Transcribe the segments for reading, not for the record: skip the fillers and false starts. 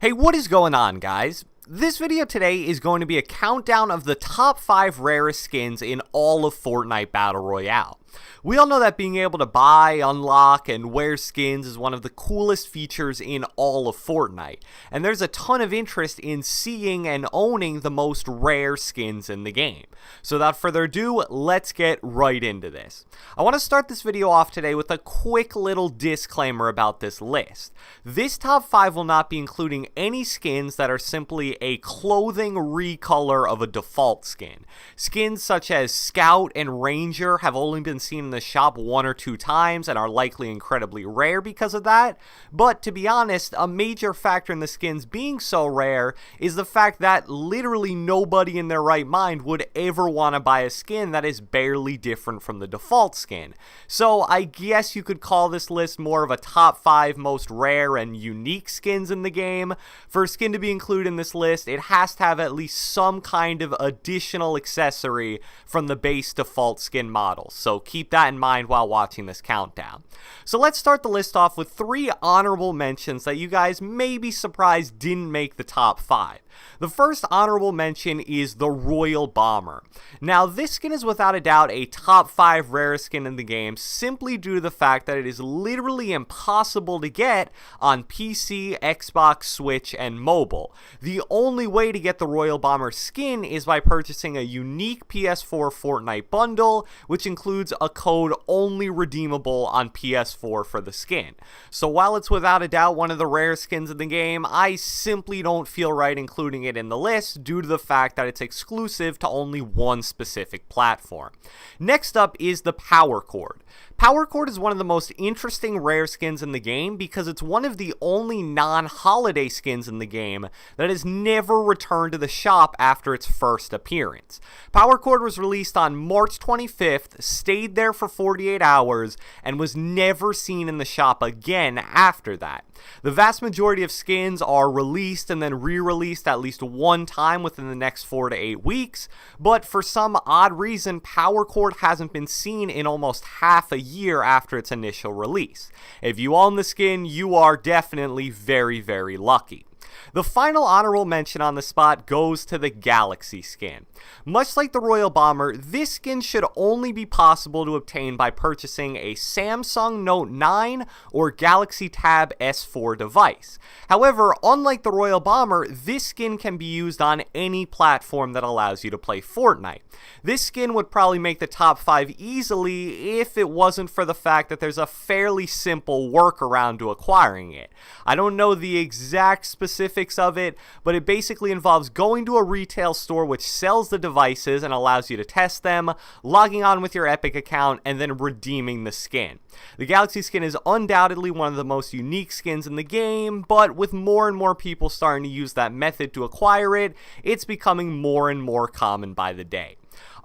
Hey, what is going on, guys? This video today is going to be a countdown of the top 5 rarest skins in all of Fortnite Battle Royale. We all know that being able to buy, unlock, and wear skins is one of the coolest features in all of Fortnite, and there's a ton of interest in seeing and owning the most rare skins in the game. So without further ado, let's get right into this. I want to start this video off today with a quick little disclaimer about this list. This top 5 will not be including any skins that are simply a clothing recolor of a default skin. Skins such as Scout and Ranger have only been seen in the shop 1 or 2 times and are likely incredibly rare because of that, but to be honest, a major factor in the skins being so rare is the fact that literally nobody in their right mind would ever want to buy a skin that is barely different from the default skin. So I guess you could call this list more of a top 5 most rare and unique skins in the game. For a skin to be included in this list, it has to have at least some kind of additional accessory from the base default skin model, so keep that in mind while watching this countdown. So let's start the list off with 3 honorable mentions that you guys may be surprised didn't make the top 5. The first honorable mention is the Royal Bomber. Now, this skin is without a doubt a top 5 rarest skin in the game simply due to the fact that it is literally impossible to get on PC, Xbox, Switch, and mobile. The only way to get the Royal Bomber skin is by purchasing a unique PS4 Fortnite bundle, which includes a code only redeemable on PS4 for the skin. So while it's without a doubt one of the rare skins in the game, I simply don't feel right including it in the list due to the fact that it's exclusive to only one specific platform. Next up is the Power Cord. Power Cord is one of the most interesting rare skins in the game because it's one of the only non-holiday skins in the game that has never returned to the shop after its first appearance. Power Cord was released on March 25th, stayed there for 48 hours, and was never seen in the shop again after that. The vast majority of skins are released and then re-released at least one time within the next 4 to 8 weeks, but for some odd reason, Power Cord hasn't been seen in almost half a year after its initial release. If you own the skin, you are definitely very, very lucky. The final honorable mention on the spot goes to the Galaxy skin. Much like the Royal Bomber, this skin should only be possible to obtain by purchasing a Samsung Note 9 or Galaxy Tab S4 device. However, unlike the Royal Bomber, this skin can be used on any platform that allows you to play Fortnite. This skin would probably make the top 5 easily if it wasn't for the fact that there's a fairly simple workaround to acquiring it. I don't know the exact specifics of it, but it basically involves going to a retail store which sells the devices and allows you to test them, logging on with your Epic account, and then redeeming the skin. The Galaxy skin is undoubtedly one of the most unique skins in the game, but with more and more people starting to use that method to acquire it, it's becoming more and more common by the day.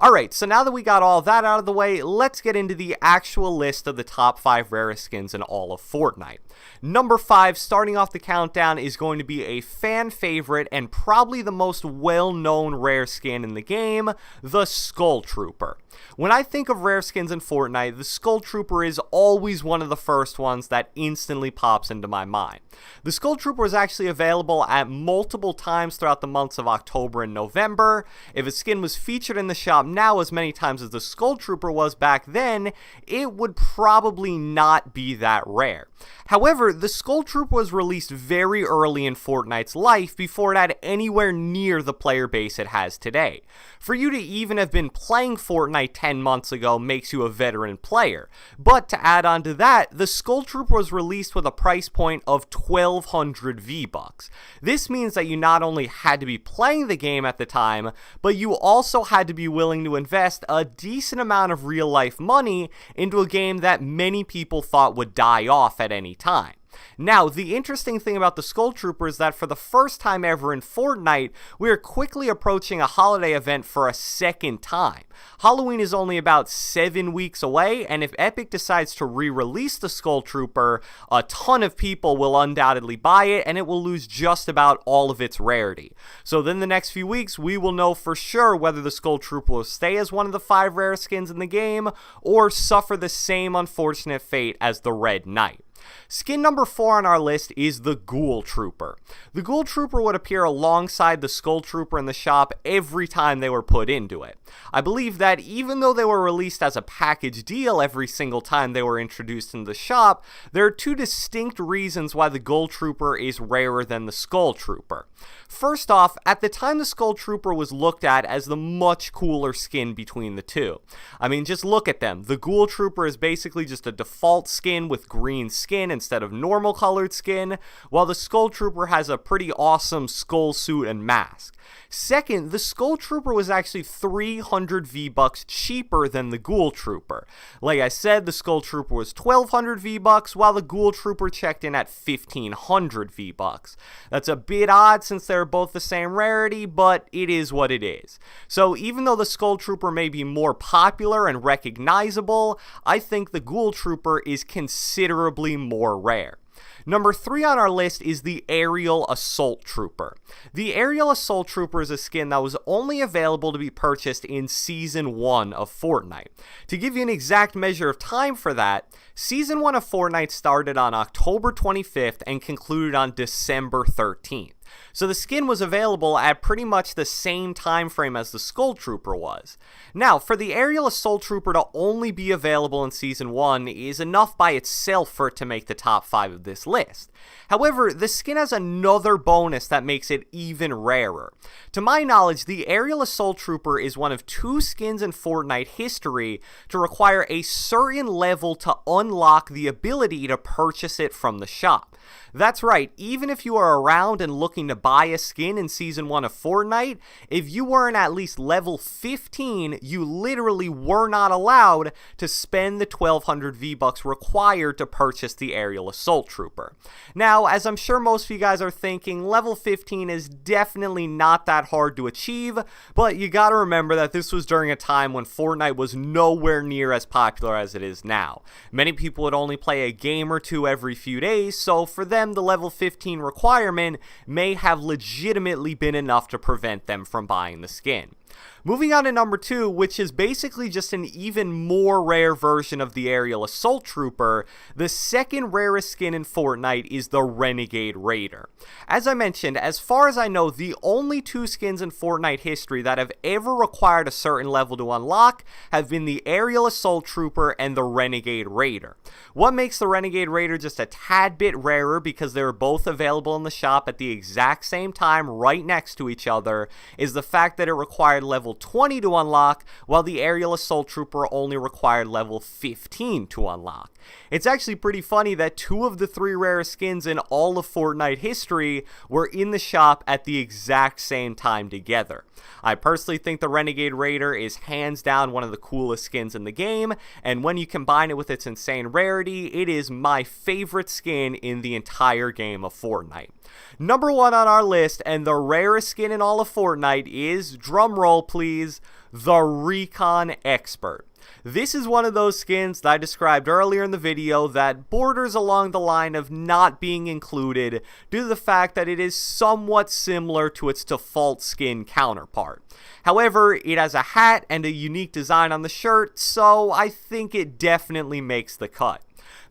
Alright, so now that we got all that out of the way, let's get into the actual list of the top 5 rarest skins in all of Fortnite. Number 5, starting off the countdown, is going to be a fan favorite and probably the most well-known rare skin in the game, the Skull Trooper. When I think of rare skins in Fortnite, the Skull Trooper is always one of the first ones that instantly pops into my mind. The Skull Trooper is actually available at multiple times throughout the months of October and November. If a skin was featured in the shop now as many times as the Skull Trooper was back then, it would probably not be that rare. However, the Skull Trooper was released very early in Fortnite's life before it had anywhere near the player base it has today. For you to even have been playing Fortnite 10 months ago makes you a veteran player. But to add on to that, the Skull Trooper was released with a price point of 1,200 V-Bucks. This means that you not only had to be playing the game at the time, but you also had to be willing to invest a decent amount of real-life money into a game that many people thought would die off at any time. Now, the interesting thing about the Skull Trooper is that for the first time ever in Fortnite, we are quickly approaching a holiday event for a second time. Halloween is only about 7 weeks away, and if Epic decides to re-release the Skull Trooper, a ton of people will undoubtedly buy it, and it will lose just about all of its rarity. So within the next few weeks, we will know for sure whether the Skull Trooper will stay as one of the 5 rare skins in the game, or suffer the same unfortunate fate as the Red Knight. Skin number 4 on our list is the Ghoul Trooper. The Ghoul Trooper would appear alongside the Skull Trooper in the shop every time they were put into it. I believe that even though they were released as a package deal every single time they were introduced in the shop, there are two distinct reasons why the Ghoul Trooper is rarer than the Skull Trooper. First off, at the time the Skull Trooper was looked at as the much cooler skin between the two. I mean, just look at them. The Ghoul Trooper is basically just a default skin with green skin instead of normal colored skin, while the Skull Trooper has a pretty awesome skull suit and mask. Second, the Skull Trooper was actually 300 V-Bucks cheaper than the Ghoul Trooper. Like I said, the Skull Trooper was 1200 V-Bucks, while the Ghoul Trooper checked in at 1500 V-Bucks. That's a bit odd since they're both the same rarity, but it is what it is. So even though the Skull Trooper may be more popular and recognizable, I think the Ghoul Trooper is considerably more rare. Number 3 on our list is the Aerial Assault Trooper. The Aerial Assault Trooper is a skin that was only available to be purchased in Season 1 of Fortnite. To give you an exact measure of time for that, Season 1 of Fortnite started on October 25th and concluded on December 13th. So the skin was available at pretty much the same time frame as the Skull Trooper was. Now, for the Aerial Assault Trooper to only be available in Season 1 is enough by itself for it to make the top 5 of this list. However, the skin has another bonus that makes it even rarer. To my knowledge, the Aerial Assault Trooper is one of 2 skins in Fortnite history to require a certain level to unlock the ability to purchase it from the shop. That's right, even if you are around and looking to buy a skin in Season 1 of Fortnite, if you weren't at least level 15, you literally were not allowed to spend the 1200 V-Bucks required to purchase the Aerial Assault Trooper. Now, as I'm sure most of you guys are thinking, level 15 is definitely not that hard to achieve, but you gotta remember that this was during a time when Fortnite was nowhere near as popular as it is now. Many people would only play a game or two every few days, so for them, the level 15 requirement may have legitimately been enough to prevent them from buying the skin. Moving on to number 2, which is basically just an even more rare version of the Aerial Assault Trooper, the second rarest skin in Fortnite is the Renegade Raider. As I mentioned, as far as I know, the only 2 skins in Fortnite history that have ever required a certain level to unlock have been the Aerial Assault Trooper and the Renegade Raider. What makes the Renegade Raider just a tad bit rarer, because they were both available in the shop at the exact same time right next to each other, is the fact that it required level 20 to unlock, while the Aerial Assault Trooper only required level 15 to unlock. It's actually pretty funny that 2 of the 3 rarest skins in all of Fortnite history were in the shop at the exact same time together. I personally think the Renegade Raider is hands down one of the coolest skins in the game, and when you combine it with its insane rarity, it is my favorite skin in the entire game of Fortnite. Number 1 on our list, and the rarest skin in all of Fortnite, is, drumroll please, the Recon Expert. This is one of those skins that I described earlier in the video that borders along the line of not being included due to the fact that it is somewhat similar to its default skin counterpart. However, it has a hat and a unique design on the shirt, so I think it definitely makes the cut.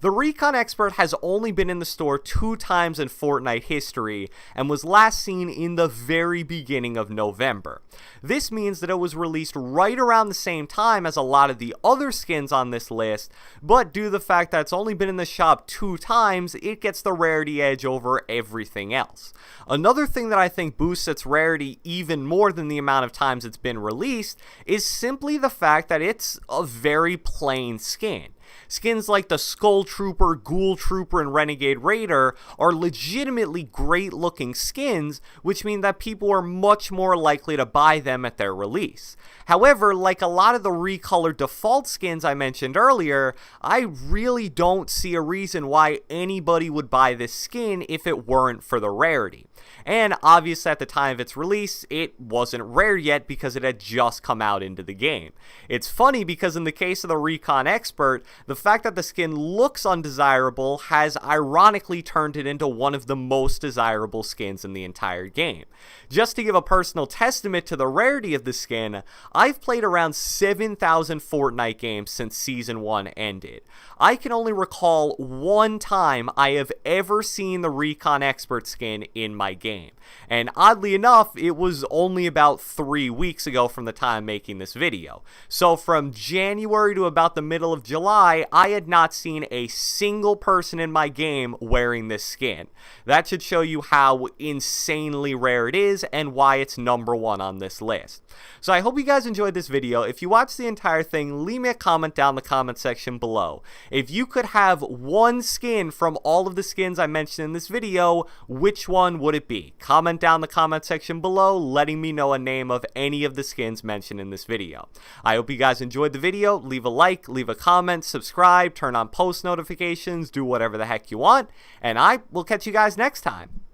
The Recon Expert has only been in the store 2 times in Fortnite history and was last seen in the very beginning of November. This means that it was released right around the same time as a lot of the other skins on this list, but due to the fact that it's only been in the shop 2 times, it gets the rarity edge over everything else. Another thing that I think boosts its rarity even more than the amount of times it's been released is simply the fact that it's a very plain skin. Skins like the Skull Trooper, Ghoul Trooper, and Renegade Raider are legitimately great looking skins, which mean that people are much more likely to buy them at their release. However, like a lot of the recolored default skins I mentioned earlier, I really don't see a reason why anybody would buy this skin if it weren't for the rarity. And obviously at the time of its release, it wasn't rare yet because it had just come out into the game. It's funny because in the case of the Recon Expert, the fact that the skin looks undesirable has ironically turned it into one of the most desirable skins in the entire game. Just to give a personal testament to the rarity of the skin, I've played around 7,000 Fortnite games since Season 1 ended. I can only recall one time I have ever seen the Recon Expert skin in my game. And oddly enough, it was only about 3 weeks ago from the time making this video. So from January to about the middle of July, I had not seen a single person in my game wearing this skin. That should show you how insanely rare it is and why it's number 1 on this list. So I hope you guys enjoyed this video. If you watched the entire thing, leave me a comment down in the comment section below. If you could have one skin from all of the skins I mentioned in this video, which one would it be? Comment down in the comment section below, letting me know a name of any of the skins mentioned in this video. I hope you guys enjoyed the video. Leave a like, leave a comment, subscribe, turn on post notifications, do whatever the heck you want, and I will catch you guys next time.